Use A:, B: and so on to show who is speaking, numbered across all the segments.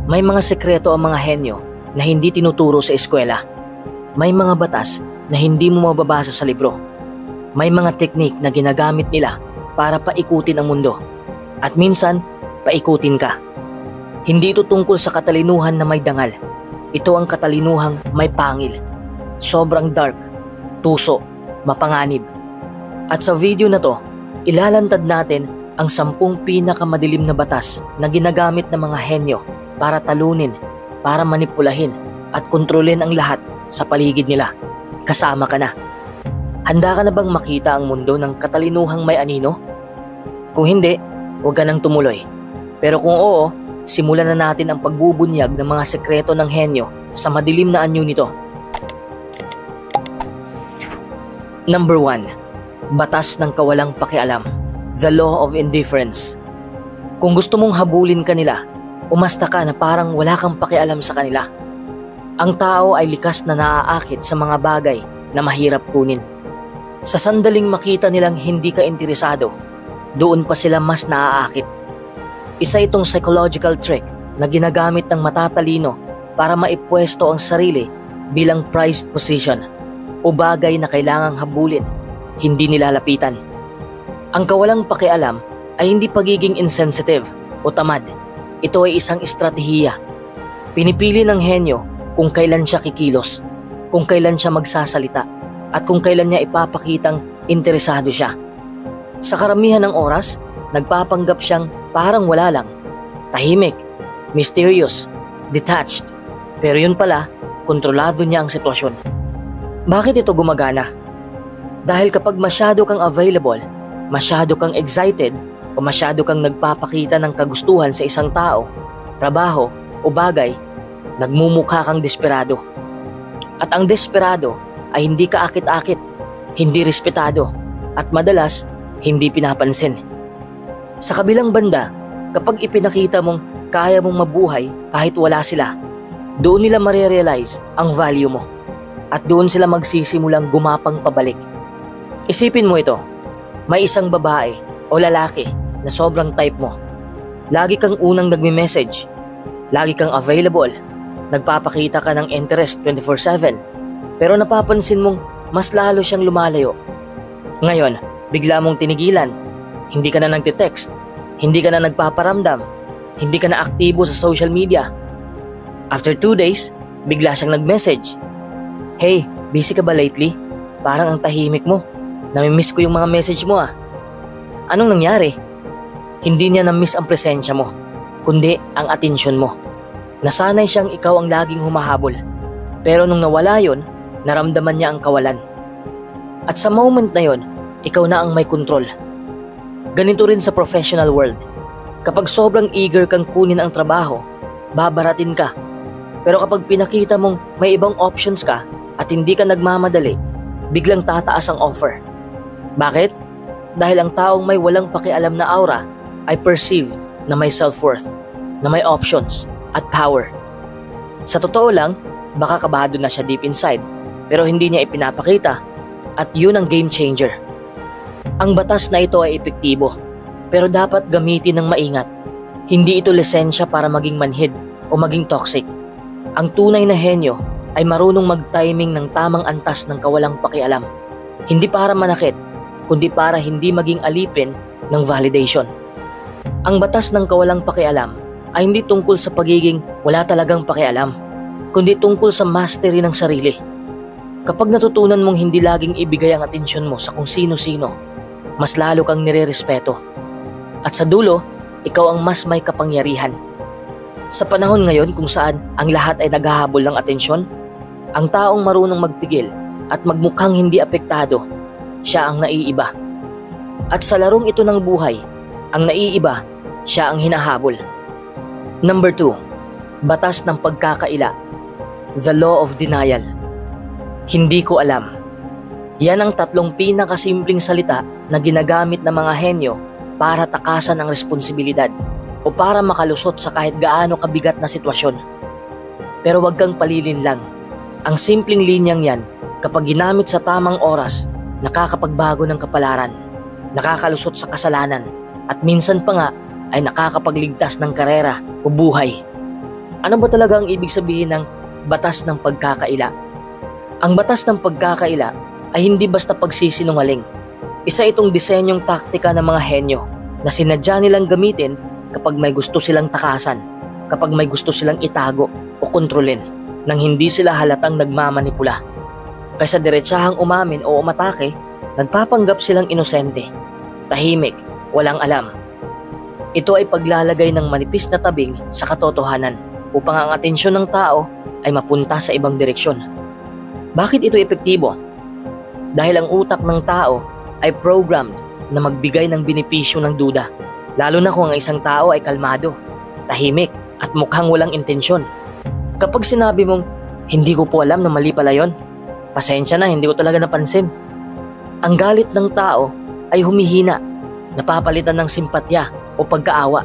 A: May mga sekreto ang mga henyo na hindi tinuturo sa eskwela. May mga batas na hindi mo mababasa sa libro. May mga teknik na ginagamit nila para paikutin ang mundo. At minsan, paikutin ka. Hindi ito tungkol sa katalinuhan na may dangal. Ito ang katalinuhang may pangil. Sobrang dark, tuso, mapanganib. At sa video na to, ilalantad natin ang 10 pinakamadilim na batas na ginagamit ng mga henyo para talunin, para manipulahin at kontrolin ang lahat sa paligid nila. Kasama ka na. Handa ka na bang makita ang mundo ng katalinuhang may anino? Kung hindi, huwag ka nang tumuloy. Pero kung oo, simulan na natin ang pagbubunyag ng mga sekreto ng henyo sa madilim na anyo nito. Number 1. Batas ng kawalang pakialam. The Law of Indifference. Kung gusto mong habulin kanila, umasta ka na parang wala kang pakialam sa kanila. Ang tao ay likas na naaakit sa mga bagay na mahirap kunin. Sa sandaling makita nilang hindi ka interesado, doon pa sila mas naaakit. Isa itong psychological trick na ginagamit ng matatalino para maipwesto ang sarili bilang prized position o bagay na kailangang habulin, hindi nilalapitan. Ang kawalang pakialam ay hindi pagiging insensitive o tamad. Ito ay isang estratehiya. Pinipili ng henyo kung kailan siya kikilos, kung kailan siya magsasalita, at kung kailan niya ipapakitang interesado siya. Sa karamihan ng oras, nagpapanggap siyang parang wala lang. Tahimik, mysterious, detached. Pero yun pala, kontrolado niya ang sitwasyon. Bakit ito gumagana? Dahil kapag masyado kang available, masyado kang excited, o masyado kang nagpapakita ng kagustuhan sa isang tao, trabaho o bagay, nagmumukha kang desperado. At ang desperado ay hindi kaakit-akit, hindi respetado, at madalas hindi pinapansin. Sa kabilang banda, kapag ipinakita mong kaya mong mabuhay kahit wala sila, doon nila marirealize ang value mo. At doon sila magsisimulang gumapang pabalik. Isipin mo ito, may isang babae o lalaki na sobrang type mo. Lagi kang unang nagme-message, lagi kang available, nagpapakita ka ng interest 24/7, pero napapansin mong mas lalo siyang lumalayo. Ngayon, bigla mong tinigilan, hindi ka na nagte-text, hindi ka na nagpaparamdam, hindi ka na aktibo sa social media. After 2 days, bigla siyang nag-message. Hey, busy ka ba lately? Parang ang tahimik mo. Namimiss ko yung mga message mo ah. Anong nangyari? Hindi niya na-miss ang presensya mo, kundi ang atensyon mo. Nasanay siyang ikaw ang laging humahabol. Pero nung nawala yon, naramdaman niya ang kawalan. At sa moment na yon, ikaw na ang may kontrol. Ganito rin sa professional world. Kapag sobrang eager kang kunin ang trabaho, babaratin ka. Pero kapag pinakita mong may ibang options ka at hindi ka nagmamadali, biglang tataas ang offer. Bakit? Dahil ang taong may walang pakialam na aura ay perceived na may self-worth, na may options at power. Sa totoo lang, baka kabado na siya deep inside, pero hindi niya ipinapakita, at yun ang game changer. Ang batas na ito ay epektibo, pero dapat gamitin ng maingat. Hindi ito lisensya para maging manhid o maging toxic. Ang tunay na henyo ay marunong mag-timing ng tamang antas ng kawalang pakialam. Hindi para manakit, kundi para hindi maging alipin ng validation. Ang batas ng kawalang pakialam ay hindi tungkol sa pagiging wala talagang pakialam, kundi tungkol sa mastery ng sarili. Kapag natutunan mong hindi laging ibigay ang atensyon mo sa kung sino-sino, mas lalo kang nirerespeto. At sa dulo, ikaw ang mas may kapangyarihan. Sa panahon ngayon kung saan ang lahat ay naghahabol ng atensyon, ang taong marunong magpigil at magmukhang hindi apektado, siya ang naiiba. At sa larong ito ng buhay, ang naiiba, siya ang hinahabol. Number 2. Batas ng pagkakaila. The Law of Denial. Hindi ko alam. Yan ang 3 pinakasimpleng salita na ginagamit ng mga henyo para takasan ang responsibilidad o para makalusot sa kahit gaano kabigat na sitwasyon. Pero wag kang palilin lang. Ang simpleng linyang yan, kapag ginamit sa tamang oras, nakakapagbago ng kapalaran, nakakalusot sa kasalanan, at minsan pa nga ay nakakapagligtas ng karera o buhay. Ano ba talaga ang ibig sabihin ng batas ng pagkakaila? Ang batas ng pagkakaila ay hindi basta pagsisinungaling. Isa itong disenyong taktika ng mga henyo na sinadya nilang gamitin kapag may gusto silang takasan, kapag may gusto silang itago o kontrolin nang hindi sila halatang nagmamanipula. Kaysa diretsahang umamin o umatake, nagpapanggap silang inosente, tahimik, walang alam. Ito ay paglalagay ng manipis na tabing sa katotohanan upang ang atensyon ng tao ay mapunta sa ibang direksyon. Bakit ito epektibo? Dahil ang utak ng tao ay programmed na magbigay ng benepisyo ng duda, lalo na kung ang isang tao ay kalmado, tahimik at mukhang walang intensyon. Kapag sinabi mong, hindi ko po alam na mali pala yon, pasensya na, hindi ko talaga napansin. Ang galit ng tao ay humihina, napapalitan ng simpatya o pagkaawa.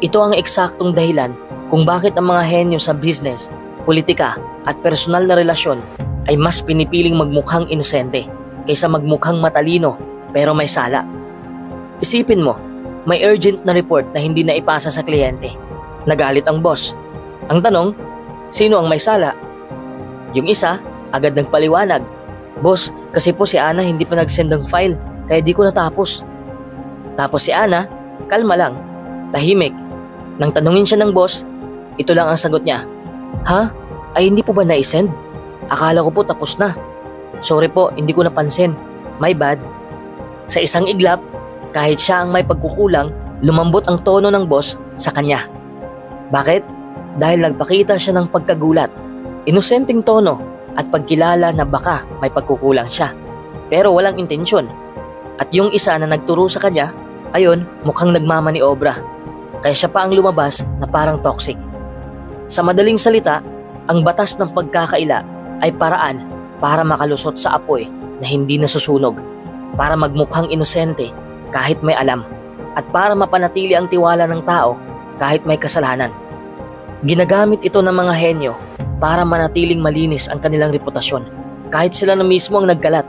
A: Ito ang eksaktong dahilan kung bakit ang mga henyo sa business, politika at personal na relasyon ay mas pinipiling magmukhang inosente kaysa magmukhang matalino pero may sala. Isipin mo, may urgent na report na hindi na ipasa sa kliyente. Nagalit ang boss. Ang tanong, sino ang may sala? Yung isa, agad nagpaliwanag. Boss, kasi po si Ana hindi pa nag-send ng file kaya di ko natapos. Tapos si Ana, kalma lang, tahimik. Nang tanungin siya ng boss, ito lang ang sagot niya. Ha? Ay hindi po ba na-send? Akala ko po tapos na. Sorry po, hindi ko napansin. My bad. Sa isang iglap, kahit siya ang may pagkukulang, lumambot ang tono ng boss sa kanya. Bakit? Dahil nagpakita siya ng pagkagulat, inosenteng tono at pagkilala na baka may pagkukulang siya. Pero walang intensyon. At yung isa na nagturo sa kanya, ayon mukhang nagmamaniobra. Kaya siya pa ang lumabas na parang toxic. Sa madaling salita, ang batas ng pagkakaila ay paraan para makalusot sa apoy na hindi nasusunog, para magmukhang inosente kahit may alam, at para mapanatili ang tiwala ng tao kahit may kasalanan. Ginagamit ito ng mga henyo para manatiling malinis ang kanilang reputasyon kahit sila na mismo ang nagkalat.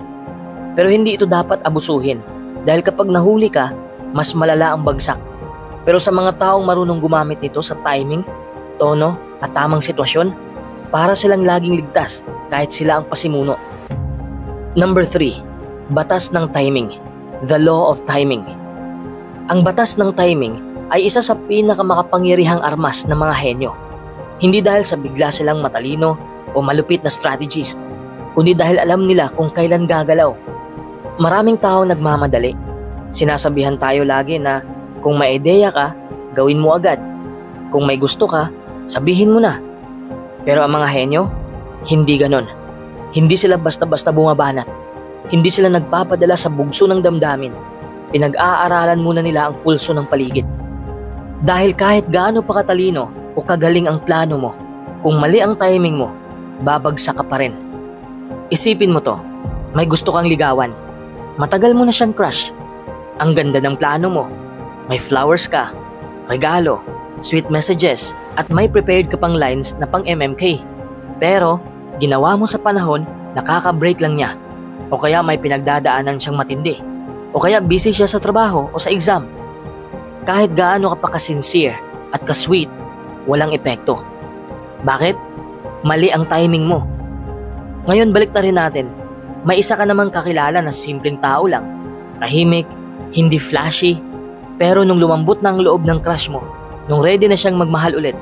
A: Pero hindi ito dapat abusuhin dahil kapag nahuli ka, mas malala ang bagsak. Pero sa mga taong marunong gumamit nito sa timing, tono at tamang sitwasyon, para silang laging ligtas kahit sila ang pasimuno. Number 3. Batas ng timing. The law of timing. Ang batas ng timing ay isa sa pinakamakapangyarihang armas ng mga henyo. Hindi dahil sa bigla silang matalino o malupit na strategist, kundi dahil alam nila kung kailan gagalaw. Maraming taong nagmamadali. Sinasabihan tayo lagi na kung may ideya ka, gawin mo agad. Kung may gusto ka, sabihin mo na. Pero ang mga henyo, hindi ganon. Hindi sila basta-basta bumabanat. Hindi sila nagpapadala sa bugso ng damdamin. Pinag-aaralan muna nila ang pulso ng paligid. Dahil kahit gaano pa katalino o kagaling ang plano mo, kung mali ang timing mo, babagsak ka pa rin. Isipin mo to, may gusto kang ligawan. Matagal mo na siyang crush. Ang ganda ng plano mo. May flowers ka, regalo, sweet messages, at may prepared ka pang lines na pang MMK. Pero, ginawa mo sa panahon na kaka-break lang niya. O kaya may pinagdadaanan siyang matindi. O kaya busy siya sa trabaho o sa exam. Kahit gaano ka pa ka-sincere at ka-sweet, walang epekto. Bakit? Mali ang timing mo. Ngayon balik na rin natin. May isa ka namang kakilala na simpleng tao lang. Tahimik, hindi flashy, pero nung lumambot na ang loob ng crush mo, nung ready na siyang magmahal ulit,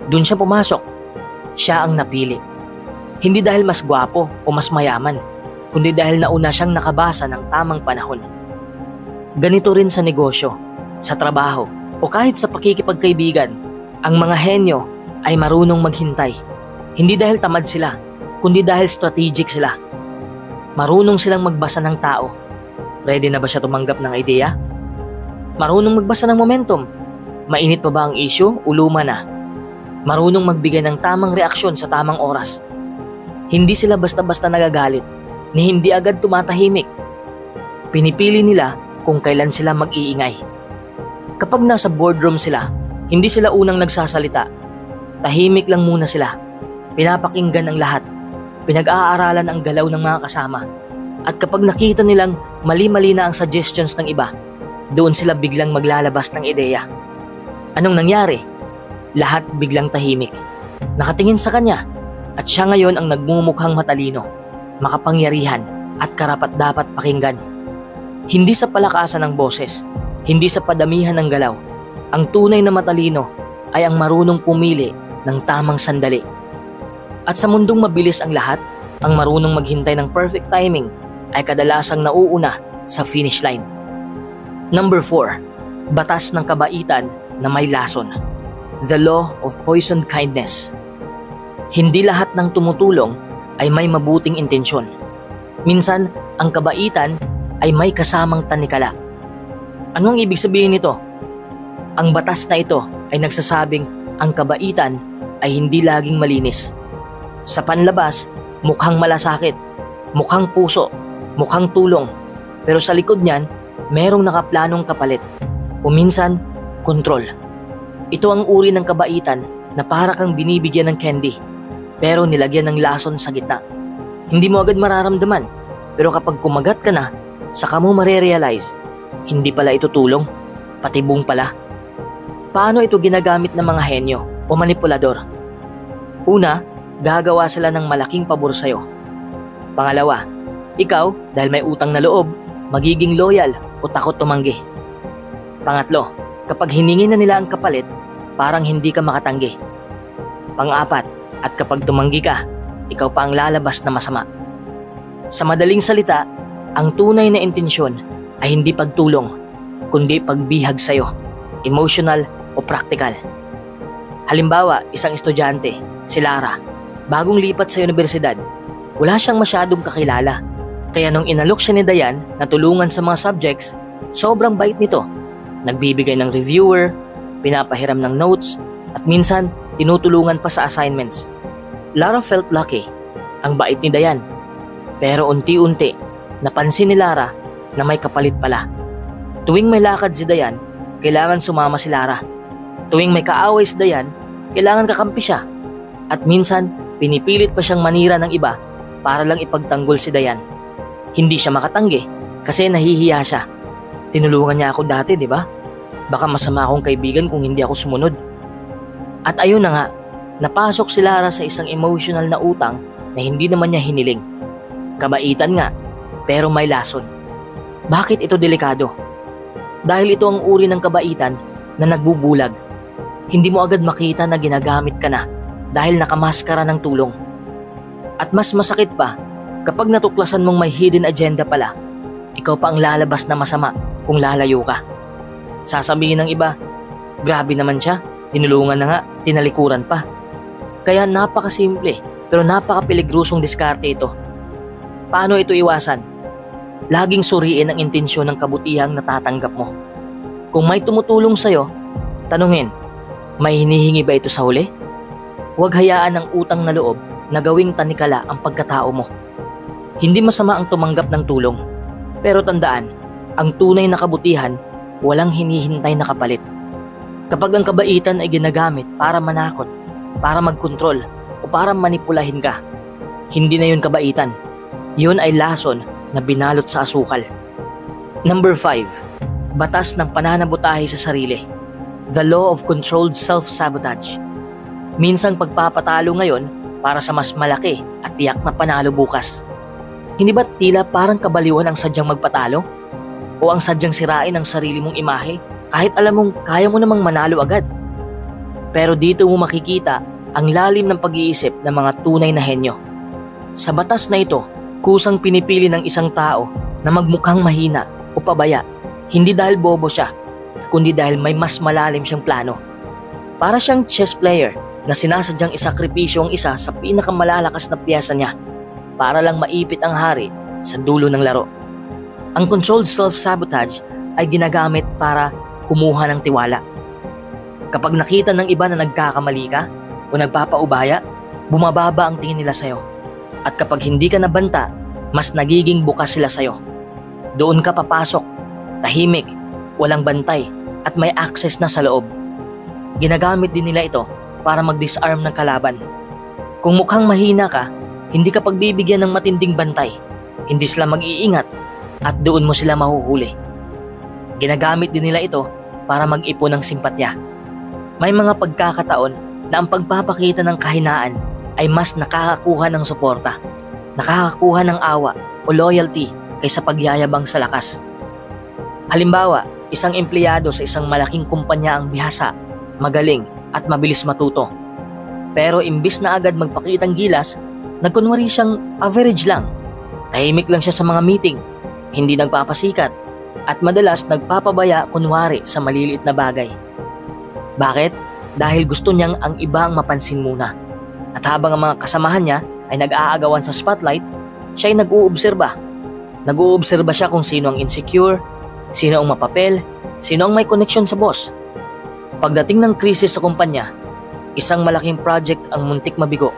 A: dun siya pumasok. Siya ang napili. Hindi dahil mas gwapo o mas mayaman, kundi dahil nauna siyang nakabasa ng tamang panahon. Ganito rin sa negosyo, sa trabaho, o kahit sa pakikipagkaibigan, ang mga henyo ay marunong maghintay. Hindi dahil tamad sila, kundi dahil strategic sila. Marunong silang magbasa ng tao. Ready na ba siya tumanggap ng ideya? Marunong magbasa ng momentum. Mainit pa ba ang issue o luma na? Marunong magbigay ng tamang reaksyon sa tamang oras. Hindi sila basta-basta nagagalit, ni hindi agad tumatahimik. Pinipili nila kung kailan sila mag-iingay. Kapag nasa boardroom sila, hindi sila unang nagsasalita. Tahimik lang muna sila. Pinapakinggan ang lahat. Pinag-aaralan ang galaw ng mga kasama. At kapag nakita nilang mali-mali na ang suggestions ng iba, doon sila biglang maglalabas ng ideya. Anong nangyari? Lahat biglang tahimik. Nakatingin sa kanya at siya ngayon ang nagmumukhang matalino, makapangyarihan at karapat-dapat pakinggan. Hindi sa palakasan ng boses, hindi sa padamihan ng galaw. Ang tunay na matalino ay ang marunong pumili ng tamang sandali. At sa mundong mabilis ang lahat, ang marunong maghintay ng perfect timing ay kadalasang nauuna sa finish line. Number 4. Batas ng kabaitan na may lason. The law of poisoned kindness. Hindi lahat ng tumutulong ay may mabuting intensyon. Minsan, ang kabaitan ay may kasamang tanikala. Ano ang ibig sabihin nito? Ang batas na ito ay nagsasabing ang kabaitan ay hindi laging malinis. Sa panlabas, mukhang malasakit, mukhang puso, mukhang tulong, pero sa likod niyan, merong nakaplanong kapalit o minsan, kontrol. Ito ang uri ng kabaitan na para kang binibigyan ng candy pero nilagyan ng lason sa gitna. Hindi mo agad mararamdaman pero kapag kumagat ka na, saka mo marerealize, hindi pala ito tulong, patibong pala. Paano ito ginagamit ng mga henyo o manipulador? Una, gagawa sila ng malaking pabor sa'yo. Pangalawa, ikaw dahil may utang na loob, magiging loyal o takot tumanggi. Pangatlo, kapag hiningi na nila ang kapalit, parang hindi ka makatanggi. Pang-apat, at kapag tumanggi ka, ikaw pa ang lalabas na masama. Sa madaling salita, ang tunay na intensyon ay hindi pagtulong, kundi pagbihag sa'yo, emotional o practical. Halimbawa, isang estudyante, si Lara, bagong lipat sa universidad, wala siyang masyadong kakilala. Kaya nung inalok siya ni Dayan na tulungan sa mga subjects, sobrang bait nito. Nagbibigay ng reviewer, pinapahiram ng notes, at minsan tinutulungan pa sa assignments. Lara felt lucky, ang bait ni Dayan. Pero unti-unti, napansin ni Lara na may kapalit pala. Tuwing may lakad si Dayan, kailangan sumama si Lara. Tuwing may kaaway si Dayan, kailangan kakampi siya. At minsan, pinipilit pa siyang manira ng iba para lang ipagtanggol si Dayan. Hindi siya makatanggi kasi nahihiya siya. Tinulungan niya ako dati, di ba? Baka masama akong kaibigan kung hindi ako sumunod. At ayun na nga, napasok si Lara sa isang emotional na utang na hindi naman niya hiniling. Kabaitan nga, pero may lason. Bakit ito delikado? Dahil ito ang uri ng kabaitan na nagbubulag. Hindi mo agad makita na ginagamit ka na dahil nakamaskara ng tulong. At mas masakit pa, kapag natuklasan mong may hidden agenda pala, ikaw pa ang lalabas na masama kung lalayo ka. Sasabihin ng iba, grabe naman siya, tinulungan na nga, tinalikuran pa. Kaya napakasimple pero napakapeligrosong diskarte ito. Paano ito iwasan? Laging suriin ang intensyon ng kabutihang natatanggap mo. Kung may tumutulong sa'yo, tanungin, may hinihingi ba ito sa huli? Huwag hayaan ang utang na loob na gawing tanikala ang pagkatao mo. Hindi masama ang tumanggap ng tulong, pero tandaan, ang tunay na kabutihan, walang hinihintay na kapalit. Kapag ang kabaitan ay ginagamit para manakot, para magkontrol, o para manipulahin ka, hindi na yun kabaitan. Yun ay lason na binalot sa asukal. Number 5. Batas ng pananabutahe sa sarili. The law of controlled self-sabotage. Minsang pagpapatalo ngayon para sa mas malaki at tiyak na panalo bukas. Hindi ba tila parang kabaliwan ang sadyang magpatalo? O ang sadyang sirain ang sarili mong imahe kahit alam mong kaya mo namang manalo agad? Pero dito mo makikita ang lalim ng pag-iisip ng mga tunay na henyo. Sa batas na ito, kusang pinipili ng isang tao na magmukhang mahina o pabaya, hindi dahil bobo siya, kundi dahil may mas malalim siyang plano. Para siyang chess player na sinasadyang isakripisyo ang isa sa pinakamalalakas na piyesa niya para lang maipit ang hari sa dulo ng laro. Ang controlled self-sabotage ay ginagamit para kumuha ng tiwala. Kapag nakita ng iba na nagkakamali ka o nagpapaubaya, bumababa ang tingin nila sa'yo. At kapag hindi ka nabanta, mas nagiging bukas sila sa'yo. Doon ka papasok, tahimik, walang bantay, at may access na sa loob. Ginagamit din nila ito para mag-disarm ng kalaban. Kung mukhang mahina ka, hindi ka pagbibigyan ng matinding bantay, hindi sila mag-iingat, at doon mo sila mahuhuli. Ginagamit din nila ito para mag-ipon ng simpatya. May mga pagkakataon na ang pagpapakita ng kahinaan ay mas nakakakuha ng suporta, nakakakuha ng awa o loyalty kaysa pagyayabang sa lakas. Halimbawa, isang empleyado sa isang malaking kumpanya ang bihasa, magaling at mabilis matuto. Pero imbis na agad magpakitang gilas, nagkunwari siyang average lang. Tahimik lang siya sa mga meeting, hindi nagpapasikat, at madalas nagpapabaya kunwari sa maliliit na bagay. Bakit? Dahil gusto niyang ang iba ang mapansin muna. At habang ang mga kasamahan niya ay nag-aagawan sa spotlight, siya ay nag-uobserba. Nag-uobserba siya kung sino ang insecure, sino ang mapapel, sino ang may connection sa boss. Pagdating ng krisis sa kumpanya, isang malaking project ang muntik mabigo.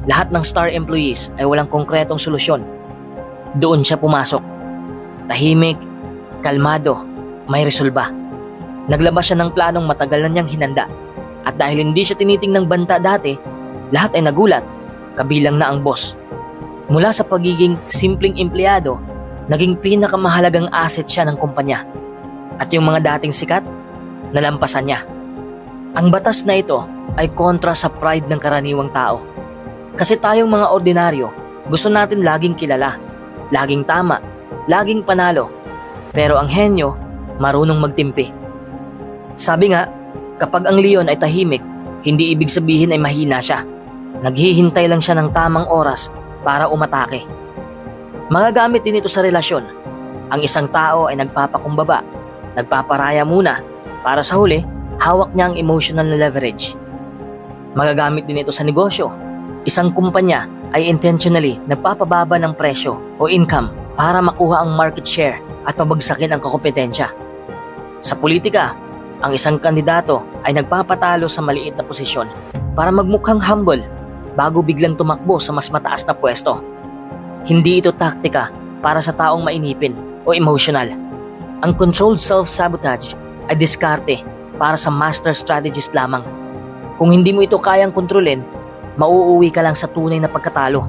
A: Lahat ng star employees ay walang konkretong solusyon. Doon siya pumasok. Tahimik, kalmado, may resolba. Naglabas siya ng planong matagal na niyang hinanda. At dahil hindi siya tinitingnang banta dati, lahat ay nagulat, kabilang na ang boss. Mula sa pagiging simpleng empleyado, naging pinakamahalagang asset siya ng kumpanya. At yung mga dating sikat, nalampasan niya. Ang batas na ito ay kontra sa pride ng karaniwang tao. Kasi tayong mga ordinaryo, gusto natin laging kilala, laging tama, laging panalo. Pero ang henyo, marunong magtimpi. Sabi nga, kapag ang leon ay tahimik, hindi ibig sabihin ay mahina siya. Naghihintay lang siya ng tamang oras para umatake. Magagamit din ito sa relasyon. Ang isang tao ay nagpapakumbaba, nagpaparaya muna, para sa huli, hawak niya ang emotional na leverage. Magagamit din ito sa negosyo. Isang kumpanya ay intentionally nagpapababa ng presyo o income para makuha ang market share at pabagsakin ang kakompetensya. Sa politika, ang isang kandidato ay nagpapatalo sa maliit na posisyon para magmukhang humble bago biglang tumakbo sa mas mataas na pwesto. Hindi ito taktika para sa taong mainipin o emotional. Ang controlled self-sabotage ay diskarte para sa master strategist lamang. Kung hindi mo ito kayang kontrolin, mauuwi ka lang sa tunay na pagkatalo.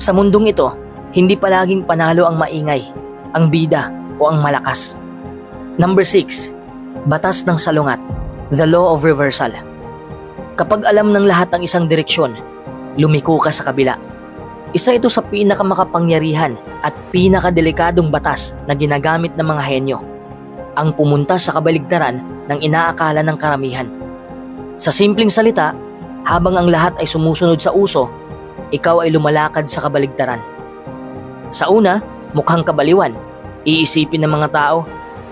A: Sa mundong ito, hindi palaging panalo ang maingay, ang bida o ang malakas. Number 6. Batas ng salungat, the law of reversal. Kapag alam ng lahat ang isang direksyon, lumiko ka sa kabila. Isa ito sa pinakamakapangyarihan at pinakadelikadong batas na ginagamit ng mga henyo. Ang pumunta sa kabaligtaran ng inaakala ng karamihan. Sa simpleng salita, habang ang lahat ay sumusunod sa uso, ikaw ay lumalakad sa kabaligtaran. Sa una, mukhang kabaliwan. Iisipin ng mga tao,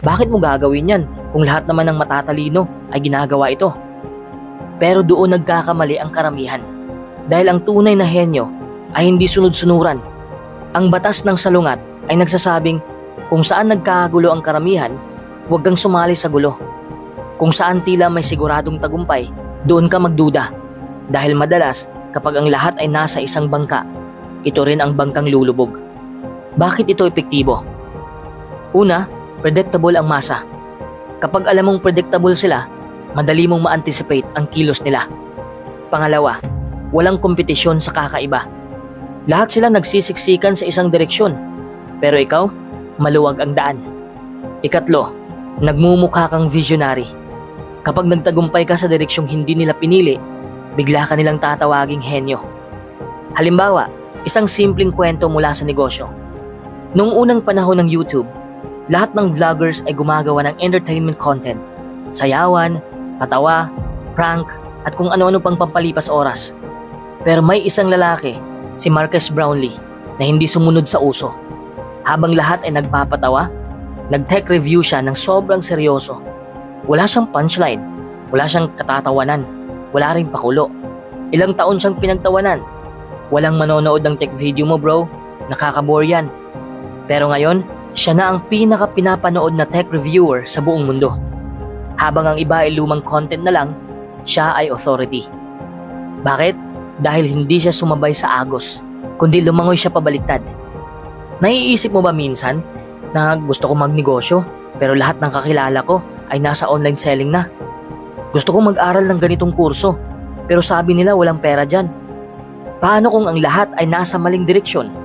A: bakit mo gagawin yan kung lahat naman ng matatalino ay ginagawa ito? Pero doon nagkakamali ang karamihan. Dahil ang tunay na henyo ay hindi sunod-sunuran. Ang batas ng salungat ay nagsasabing kung saan nagkagulo ang karamihan, huwag kang sumali sa gulo. Kung saan tila may siguradong tagumpay, doon ka magduda. Dahil madalas, kapag ang lahat ay nasa isang bangka, ito rin ang bangkang lulubog. Bakit ito epektibo? Una, predictable ang masa. Kapag alam mong predictable sila, madali mong ma-anticipate ang kilos nila. Pangalawa, walang kompetisyon sa kakaiba. Lahat sila nagsisiksikan sa isang direksyon, pero ikaw, maluwag ang daan. Ikatlo, nagmumukha kang visionary. Kapag nagtagumpay ka sa direksyong hindi nila pinili, bigla ka nilang tatawaging henyo. Halimbawa, isang simpleng kwento mula sa negosyo. Noong unang panahon ng YouTube, lahat ng vloggers ay gumagawa ng entertainment content. Sayawan, patawa, prank, at kung ano-ano pang pampalipas oras. Pero may isang lalaki, si Marques Brownlee, na hindi sumunod sa uso. Habang lahat ay nagpapatawa, nag-tech review siya ng sobrang seryoso. Wala siyang punchline, wala siyang katatawanan, wala ring pakulo. Ilang taon siyang pinagtawanan. Walang manonood ng tech video mo bro, nakakabore yan. Pero ngayon, siya na ang pinaka-pinapanood na tech reviewer sa buong mundo. Habang ang iba ay lumang content na lang, siya ay authority. Bakit? Dahil hindi siya sumabay sa agos, kundi lumangoy siya pabaliktad. Naiisip mo ba minsan na gusto ko magnegosyo pero lahat ng kakilala ko ay nasa online selling na? Gusto ko mag-aral ng ganitong kurso pero sabi nila walang pera dyan. Paano kung ang lahat ay nasa maling direksyon?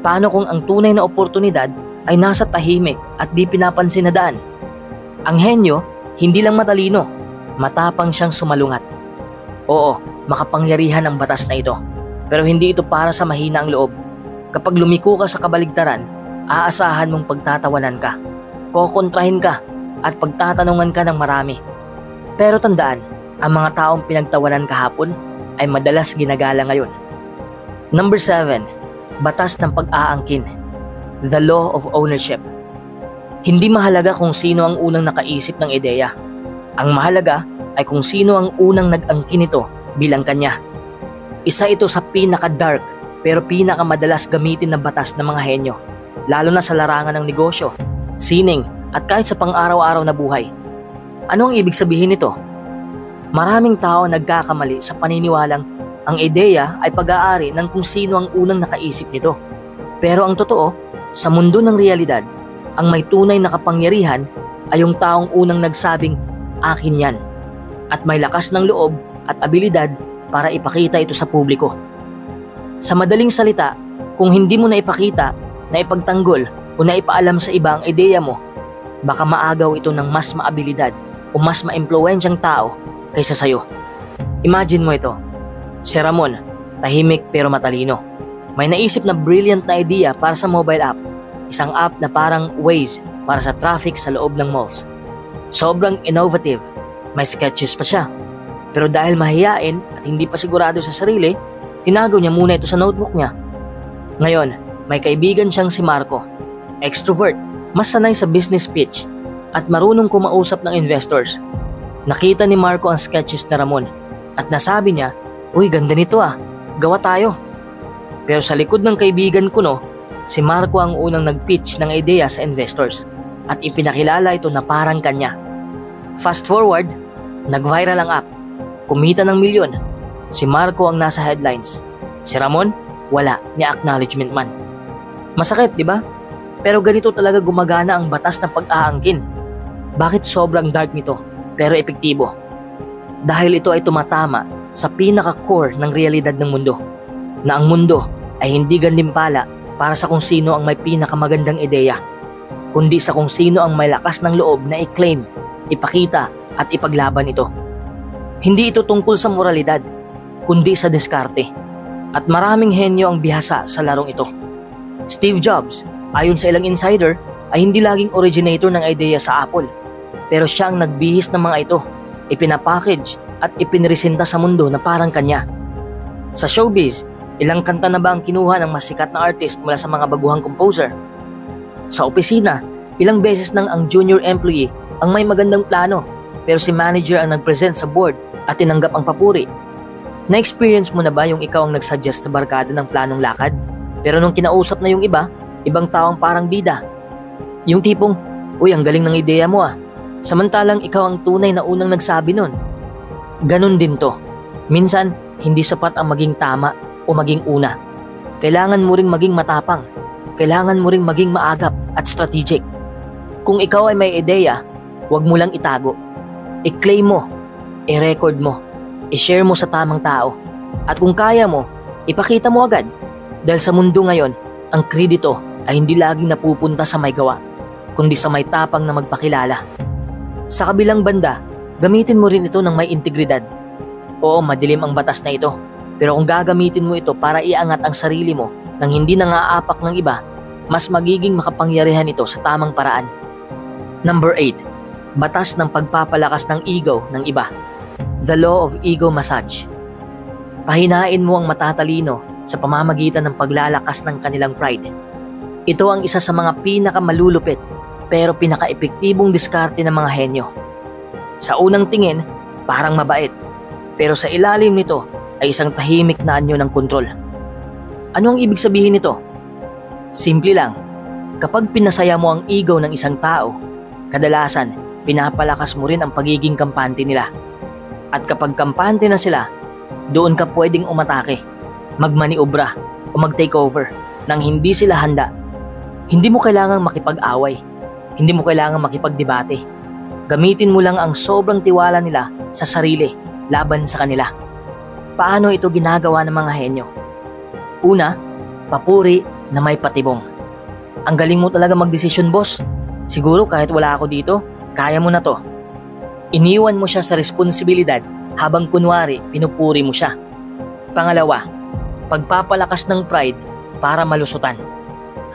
A: Paano kung ang tunay na oportunidad ay nasa tahimik at di pinapansin na daan? Ang henyo, hindi lang matalino, Matapang siyang sumalungat. Oo, makapangyarihan ang batas na ito. Pero hindi ito para sa mahina ang loob. Kapag lumiko ka sa kabaligtaran, aasahan mong pagtatawanan ka, kokontrahin ka, at pagtatanungan ka ng marami. Pero tandaan, ang mga taong pinagtawanan kahapon ay madalas ginagala ngayon. Number 7. Batas ng pag-aangkin. The law of ownership. Hindi mahalaga kung sino ang unang nakaisip ng ideya. Ang mahalaga ay kung sino ang unang nag-angkin nito bilang kanya. Isa ito sa pinaka-dark pero pinaka-madalas gamitin na batas ng mga henyo, lalo na sa larangan ng negosyo, sining at kahit sa pang-araw-araw na buhay. Ano ang ibig sabihin nito? Maraming tao nagkakamali sa paniniwalang ang ideya ay pag-aari ng kung sino ang unang nakaisip nito. Pero ang totoo, sa mundo ng realidad, ang may tunay na kapangyarihan ay yung taong unang nagsabing, "Akin yan." At may lakas ng loob at abilidad para ipakita ito sa publiko. Sa madaling salita, kung hindi mo na ipakita, na ipagtanggol o na ipaalam sa iba ang ideya mo, baka maagaw ito ng mas maabilidad o mas maimpluwensyang tao kaysa sayo. Imagine mo ito. Si Ramon, tahimik pero matalino. May naisip na brilliant na idea para sa mobile app. Isang app na parang Waze para sa traffic sa loob ng malls. Sobrang innovative. May sketches pa siya. Pero dahil mahiyain at hindi pa sigurado sa sarili, tinago niya muna ito sa notebook niya. Ngayon, may kaibigan siyang si Marco. Extrovert, mas sanay sa business pitch at marunong kumausap ng investors. Nakita ni Marco ang sketches ni Ramon at nasabi niya, "Uy, ganda nito ah, gawa tayo." Pero sa likod ng kaibigan ko si Marco ang unang nag-pitch ng ideya sa investors at ipinakilala ito na parang kanya. Fast forward, nag-viral ang app. Kumita ng milyon. Si Marco ang nasa headlines. Si Ramon, wala, ni acknowledgement man. Masakit, di ba? Pero ganito talaga gumagana ang batas ng pag-aangkin. Bakit sobrang dark nito, pero epektibo? Dahil ito ay tumatama sa pinaka-core ng realidad ng mundo. Na ang mundo ay hindi gantimpala para sa kung sino ang may pinakamagandang ideya, kundi sa kung sino ang may lakas ng loob na i-claim, ipakita at ipaglaban ito. Hindi ito tungkol sa moralidad, kundi sa diskarte. At maraming henyo ang bihasa sa larong ito. Steve Jobs, ayon sa ilang insider, ay hindi laging originator ng ideya sa Apple. Pero siya ang nagbihis ng mga ito, ipinapackage at ipinresenta sa mundo na parang kanya. Sa showbiz, ilang kanta na ba ang kinuha ng mas sikat na artist mula sa mga baguhang composer? Sa opisina, ilang beses nang ang junior employee ang may magandang plano pero si manager ang nag-present sa board at tinanggap ang papuri. Na-experience mo na ba yung ikaw ang nag-suggest sa barkada ng planong lakad? Pero nung kinausap na yung iba, ibang taong parang bida. Yung tipong, "Uy, ang galing ng ideya mo ah." Samantalang ikaw ang tunay na unang nagsabi nun. Ganon din to. Minsan, hindi sapat ang maging tama o maging una. Kailangan mo ring maging matapang. Kailangan mo ring maging maagap at strategic. Kung ikaw ay may ideya, huwag mo lang itago. I-claim mo, i-record mo, i-share mo sa tamang tao. At kung kaya mo, ipakita mo agad. Dahil sa mundo ngayon, ang kredito ay hindi laging napupunta sa may gawa, kundi sa may tapang na magpakilala. Sa kabilang banda, gamitin mo rin ito ng may integridad. Oo, madilim ang batas na ito. Pero kung gagamitin mo ito para iangat ang sarili mo nang hindi nangaapak ng iba, mas magiging makapangyarihan ito sa tamang paraan. Number 8. Batas ng pagpapalakas ng ego ng iba. The law of ego massage. Pahinain mo ang matatalino sa pamamagitan ng paglalakas ng kanilang pride. Ito ang isa sa mga pinakamalulupit pero pinaka-epektibong diskarte ng mga henyo. Sa unang tingin, parang mabait. Pero sa ilalim nito ay isang tahimik na anyo ng kontrol. Ano ang ibig sabihin nito? Simple lang. Kapag pinasaya mo ang ego ng isang tao, kadalasan pinapalakas mo rin ang pagiging kampante nila. At kapag kampante na sila, doon ka pwedeng umatake, magmaniobra o mag-takeover nang hindi sila handa. Hindi mo kailangang makipag-away. Hindi mo kailangang makipagdebate. Gamitin mo lang ang sobrang tiwala nila sa sarili laban sa kanila. Paano ito ginagawa ng mga henyo? Una, papuri na may patibong. Ang galing mo talaga magdesisyon, boss. Siguro kahit wala ako dito, kaya mo na to. Iniwan mo siya sa responsibilidad habang kunwari pinupuri mo siya. Pangalawa, pagpapalakas ng pride para malusutan.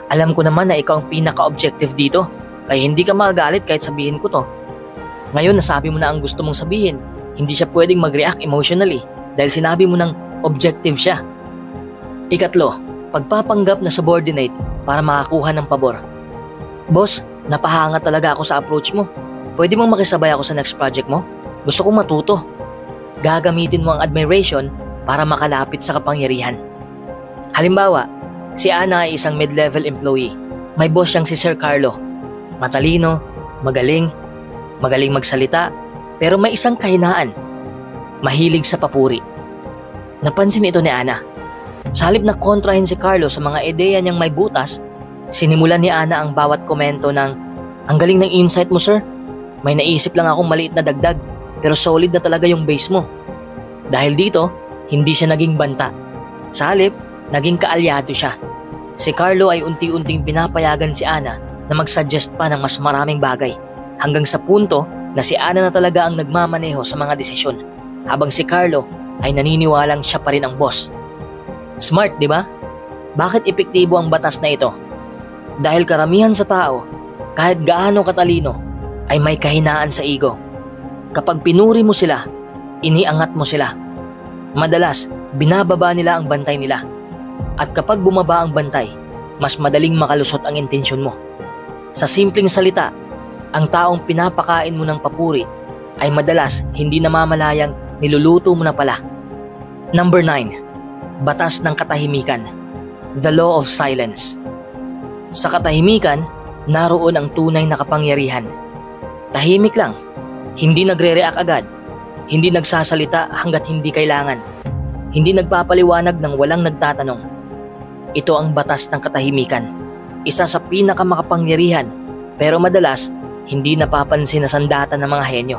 A: Alam ko naman na ikaw ang pinaka-objective dito, kaya hindi ka magagalit kahit sabihin ko to. Ngayon nasabi mo na ang gusto mong sabihin, hindi siya pwedeng mag-react emotionally dahil sinabi mo ng objective siya. Ikatlo, pagpapanggap na subordinate para makakuha ng pabor. Boss, napahanga talaga ako sa approach mo. Pwede mong makisabay ako sa next project mo? Gusto kong matuto. Gagamitin mo ang admiration para makalapit sa kapangyarihan. Halimbawa, si Ana ay isang mid-level employee. May boss siyang si Sir Carlo. Matalino, magaling magsalita, pero may isang kahinaan. Mahilig sa papuri. Napansin ito ni Ana. Sa halip na kontrahin si Carlo sa mga ideya niyang may butas, sinimulan ni Ana ang bawat komento ng, "Ang galing ng insight mo, sir. May naisip lang akong maliit na dagdag, pero solid na talaga yung base mo." Dahil dito, hindi siya naging banta. Sa halip, naging kaalyado siya. Si Carlo ay unti-unting pinapayagan si Ana na mag-suggest pa ng mas maraming bagay, hanggang sa punto na si Ana na talaga ang nagmamaneho sa mga desisyon, habang si Carlo ay naniniwalang siya pa rin ang boss. Smart, di ba? Bakit epektibo ang batas na ito? Dahil karamihan sa tao, kahit gaano katalino, ay may kahinaan sa ego. Kapag pinuri mo sila, iniangat mo sila. Madalas, binababa nila ang bantay nila. At kapag bumaba ang bantay, mas madaling makalusot ang intensyon mo. Sa simpleng salita, ang taong pinapakain mo ng papuri ay madalas hindi namamalayang niluluto mo na pala. Number 9. Batas ng katahimikan. The law of silence. Sa katahimikan, naroon ang tunay na kapangyarihan. Tahimik lang, hindi nagre-react agad, hindi nagsasalita hanggat hindi kailangan, hindi nagpapaliwanag ng walang nagtatanong. Ito ang batas ng katahimikan, isa sa pinakamakapangyarihan pero madalas hindi napapansin na sandata ng mga henyo.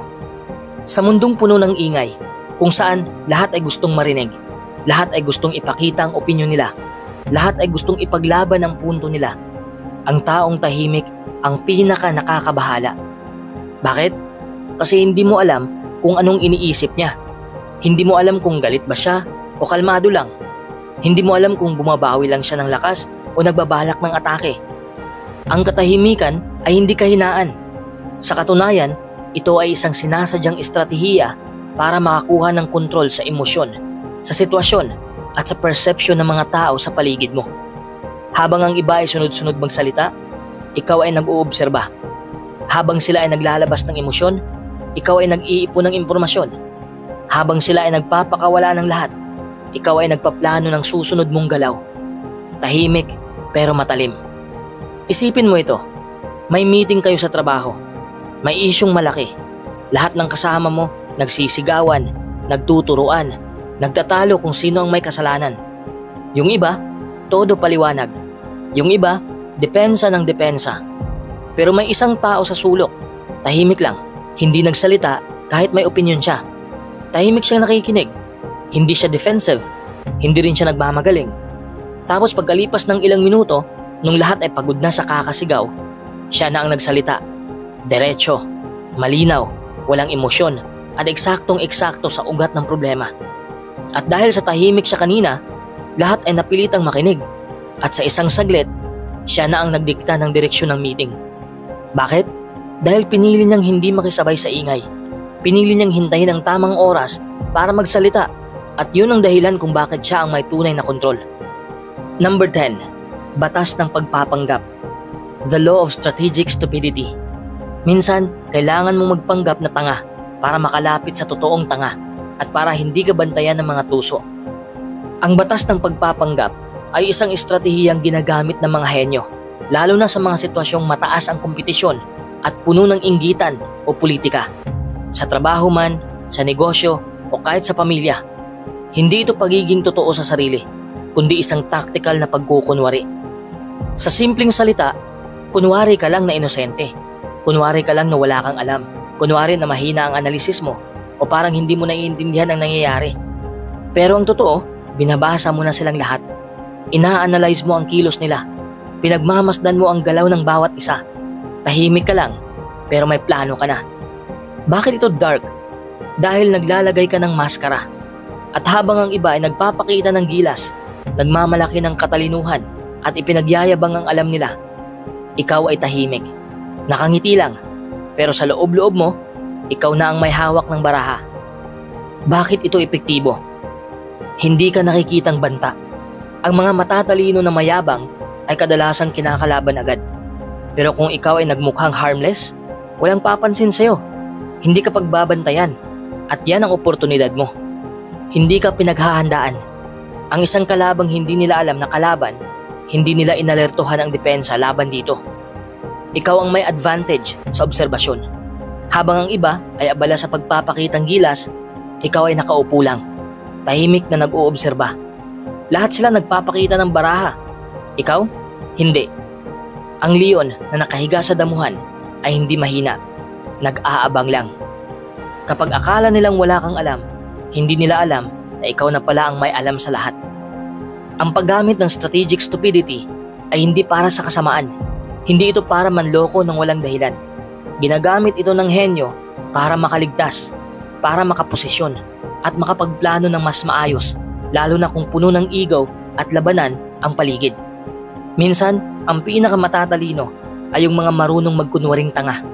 A: Sa mundong puno ng ingay, kung saan lahat ay gustong marinig, lahat ay gustong ipakita ang opinyon nila, lahat ay gustong ipaglaban ang punto nila, ang taong tahimik ang pinaka nakakabahala. Bakit? Kasi hindi mo alam kung anong iniisip niya. Hindi mo alam kung galit ba siya o kalmado lang. Hindi mo alam kung bumabawi lang siya ng lakas o nagbabalak ng atake. Ang katahimikan ay hindi kahinaan. Sa katunayan, ito ay isang sinasadyang estratehiya para makakuha ng kontrol sa emosyon, sa sitwasyon at sa perception ng mga tao sa paligid mo. Habang ang iba ay sunod-sunod magsalita, ikaw ay nag-uobserba. Habang sila ay naglalabas ng emosyon, ikaw ay nag-iipon ng impormasyon. Habang sila ay nagpapakawala ng lahat, ikaw ay nagpaplano ng susunod mong galaw. Tahimik pero matalim. Isipin mo ito, may meeting kayo sa trabaho, may isyong malaki. Lahat ng kasama mo nagsisigawan, nagtuturuan, nagtatalo kung sino ang may kasalanan. Yung iba, todo paliwanag. Yung iba, depensa ng depensa. Pero may isang tao sa sulok, tahimik lang, hindi nagsalita kahit may opinion siya. Tahimik siyang nakikinig, hindi siya defensive, hindi rin siya nagmamagaling. Tapos pagkalipas ng ilang minuto, nung lahat ay pagod na sa kakasigaw, siya na ang nagsalita. Diretso, malinaw, walang emosyon, at eksaktong-eksakto sa ugat ng problema. At dahil sa tahimik siya kanina, lahat ay napilitang makinig. At sa isang saglit, siya na ang nagdikta ng direksyon ng meeting. Bakit? Dahil pinili niyang hindi makisabay sa ingay. Pinili niyang hintayin ang tamang oras para magsalita, at yun ang dahilan kung bakit siya ang may tunay na kontrol. Number 10. Batas ng pagpapanggap. The law of strategic stupidity. Minsan, kailangan mong magpanggap na tanga para makalapit sa totoong tanga at para hindi ka bantayan ng mga tuso. Ang batas ng pagpapanggap ay isang estratehiyang ginagamit ng mga henyo, lalo na sa mga sitwasyong mataas ang kompetisyon at puno ng inggitan o politika. Sa trabaho man, sa negosyo o kahit sa pamilya, hindi ito pagiging totoo sa sarili, kundi isang tactical na pagkukunwari. Sa simpleng salita, kunwari ka lang na inosente, kunwari ka lang na wala kang alam, kunwari na mahina ang analisis mo o parang hindi mo naiintindihan ang nangyayari. Pero ang totoo, binabasa mo na silang lahat. Ina-analyze mo ang kilos nila. Pinagmamasdan mo ang galaw ng bawat isa. Tahimik ka lang, pero may plano ka na. Bakit ito dark? Dahil naglalagay ka ng maskara. At habang ang iba ay nagpapakita ng gilas, nagmamalaki ng katalinuhan at ipinagyayabang ang alam nila, ikaw ay tahimik. Nakangiti lang, pero sa loob-loob mo, ikaw na ang may hawak ng baraha. Bakit ito epektibo? Hindi ka nakikitang banta. Ang mga matatalino na mayabang ay kadalasang kinakalaban agad. Pero kung ikaw ay nagmukhang harmless, walang papansin sa'yo. Hindi ka pagbabantayan at yan ang oportunidad mo. Hindi ka pinaghahandaan. Ang isang kalabang hindi nila alam na kalaban, hindi nila inalertuhan ang depensa laban dito. Ikaw ang may advantage sa obserbasyon. Habang ang iba ay abala sa pagpapakitang gilas, ikaw ay nakaupo lang, tahimik na nag-uobserba. Lahat sila nagpapakita ng baraha. Ikaw, hindi. Ang leon na nakahiga sa damuhan ay hindi mahina, nag-aabang lang. Kapag akala nilang wala kang alam, hindi nila alam na ikaw na pala ang may alam sa lahat. Ang paggamit ng strategic stupidity ay hindi para sa kasamaan. Hindi ito para manloko ng walang dahilan. Ginagamit ito ng henyo para makaligtas, para makaposisyon, at makapagplano ng mas maayos, lalo na kung puno ng igaw at labanan ang paligid. Minsan, ang pinakamatatalino ay yung mga marunong magkunwaring tanga.